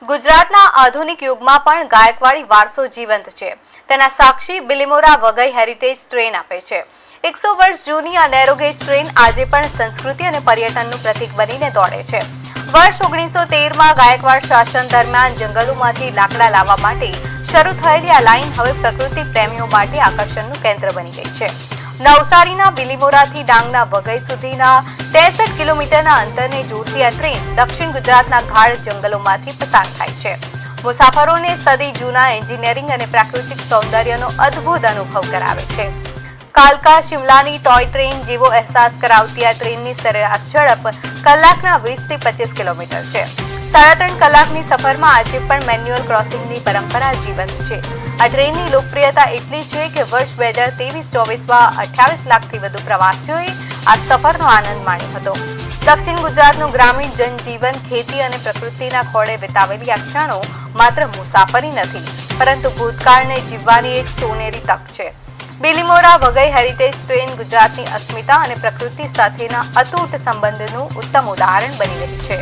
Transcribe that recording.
ગુજરાતના આધુનિક યુગમાં પણ ગાયકવાડી વારસો જીવંત છે. તેના સાક્ષી બિલીમોરા વઘઈ હેરિટેજ ટ્રેન આપે છે. 100 વર્ષ જૂની આ નેરોગેજ ટ્રેન આજે પણ સંસ્કૃતિ અને પર્યટનનું પ્રતીક બનીને દોડે છે. વર્ષ 1913માં ગાયકવાડ શાસન દરમિયાન જંગલોમાંથી લાકડા લાવવા માટે શરૂ થયેલી આ લાઇન હવે પ્રકૃતિ પ્રેમીઓ માટે આકર્ષણનું કેન્દ્ર બની ગઈ છે. નવસારીના બિલીમોરાથી ડાંગના વઘઈ સુધીના 63 કિલોમીટરના અંતરને જોડતી આ ટ્રેન દક્ષિણ ગુજરાતના ગાઢ જંગલોમાંથી પસાર થાય છે. મુસાફરોને સદી જૂના એન્જિનિયરિંગ અને પ્રાકૃતિક સૌંદર્યનો અદ્ભુત અનુભવ કરાવે છે. કાલકા શિમલાની ટોય ટ્રેન જેવો અહેસાસ કરાવતી આ ટ્રેનની સરેરાશ ઝડપ કલાકના 20 થી 25 કિલોમીટર છે. 3.5 કલાકની સફરમાં આજે પણ મેન્યુઅલ ક્રોસિંગની પરંપરા જીવંત છે. આ ટ્રેનની લોકપ્રિયતા એટલી છે કે વર્ષ 2023-24માં 28 લાખથી વધુ પ્રવાસીઓએ આ સફરનો આનંદ માણ્યો હતો. દક્ષિણ ગુજરાતનું ગ્રામીણ જનજીવન, ખેતી અને પ્રકૃતિના ખોળે વિતાવેલી આ ક્ષણો માત્ર મુસાફરી નથી, પરંતુ ભૂતકાળને જીવવાની એક સોનેરી તક છે. બિલીમોરા વઘઈ હેરિટેજ ટ્રેન ગુજરાતની અસ્મિતા અને પ્રકૃતિ સાથેના અતૂટ સંબંધનું ઉત્તમ ઉદાહરણ બની રહી છે.